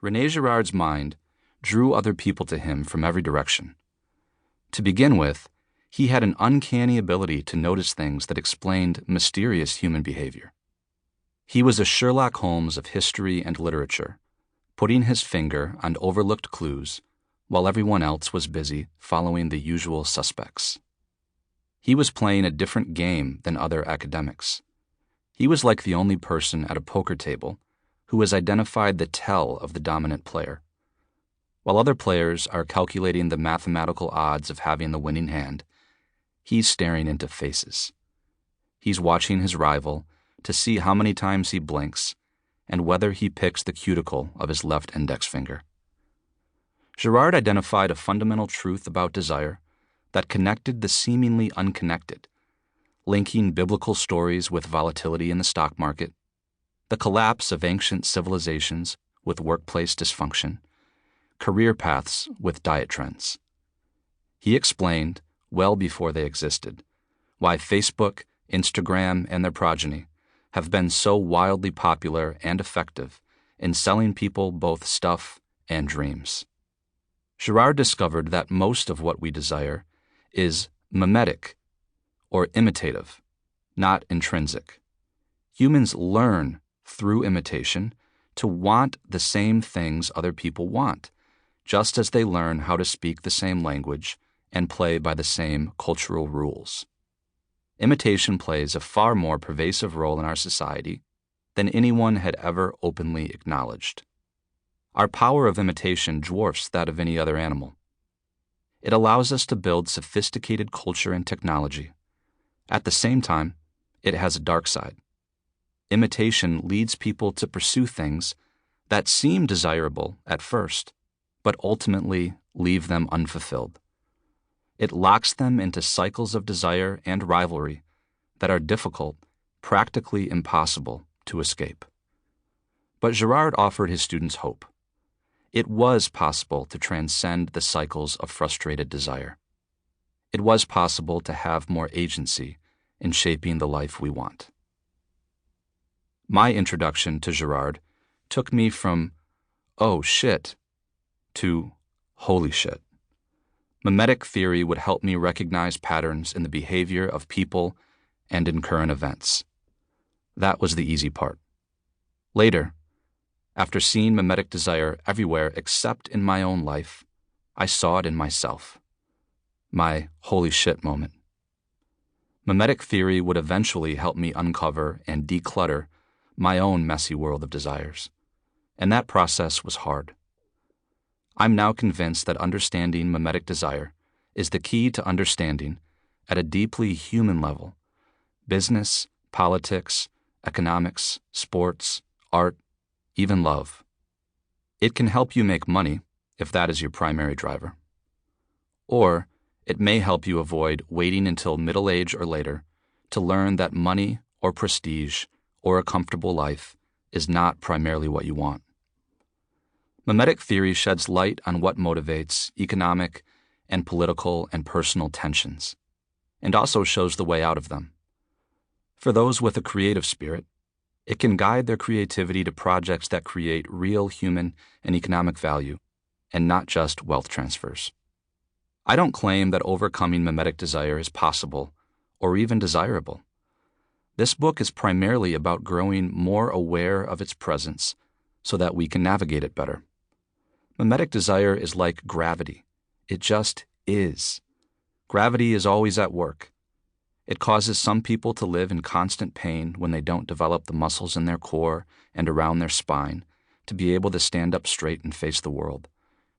René Girard's mind drew other people to him from every direction. To begin with, he had an uncanny ability to notice things that explained mysterious human behavior. He was a Sherlock Holmes of history and literature, putting his finger on overlooked clues while everyone else was busy following the usual suspects. He was playing a different game than other academics. He was like the only person at a poker table who has identified the tell of the dominant player. While other players are calculating the mathematical odds of having the winning hand, he's staring into faces. He's watching his rival to see how many times he blinks and whether he picks the cuticle of his left index finger. Girard identified a fundamental truth about desire that connected the seemingly unconnected, linking biblical stories with volatility in the stock market, the collapse of ancient civilizations with workplace dysfunction, career paths with diet trends. He explained, well before they existed, why Facebook, Instagram, and their progeny have been so wildly popular and effective in selling people both stuff and dreams. Girard discovered that most of what we desire is mimetic, or imitative, not intrinsic. Humans learn through imitation to want the same things other people want, just as they learn how to speak the same language and play by the same cultural rules. Imitation plays a far more pervasive role in our society than anyone had ever openly acknowledged. Our power of imitation dwarfs that of any other animal. It allows us to build sophisticated culture and technology. At the same time, it has a dark side. Imitation leads people to pursue things that seem desirable at first, but ultimately leave them unfulfilled. It locks them into cycles of desire and rivalry that are difficult, practically impossible to escape. But Girard offered his students hope. It was possible to transcend the cycles of frustrated desire. It was possible to have more agency in shaping the life we want. My introduction to Girard took me from, oh shit, to holy shit. Mimetic theory would help me recognize patterns in the behavior of people and in current events. That was the easy part. Later, after seeing mimetic desire everywhere except in my own life, I saw it in myself. My holy shit moment. Mimetic theory would eventually help me uncover and declutter my own messy world of desires, and that process was hard. I'm now convinced that understanding mimetic desire is the key to understanding, at a deeply human level, business, politics, economics, sports, art, even love. It can help you make money if that is your primary driver. Or it may help you avoid waiting until middle age or later to learn that money or prestige or a comfortable life is not primarily what you want. Mimetic theory sheds light on what motivates economic and political and personal tensions, and also shows the way out of them. For those with a creative spirit, it can guide their creativity to projects that create real human and economic value, and not just wealth transfers. I don't claim that overcoming mimetic desire is possible or even desirable. This book is primarily about growing more aware of its presence so that we can navigate it better. Mimetic desire is like gravity. It just is. Gravity is always at work. It causes some people to live in constant pain when they don't develop the muscles in their core and around their spine to be able to stand up straight and face the world,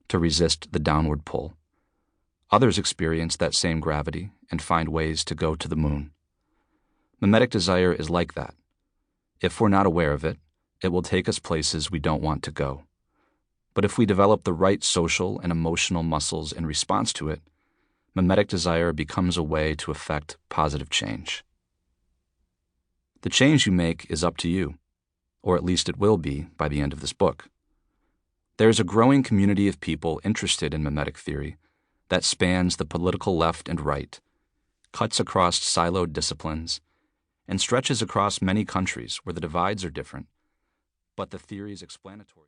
to resist the downward pull. Others experience that same gravity and find ways to go to the moon. Mimetic desire is like that. If we're not aware of it, it will take us places we don't want to go. But if we develop the right social and emotional muscles in response to it, mimetic desire becomes a way to effect positive change. The change you make is up to you, or at least it will be by the end of this book. There is a growing community of people interested in mimetic theory that spans the political left and right, cuts across siloed disciplines, and stretches across many countries where the divides are different, but the theory is explanatory.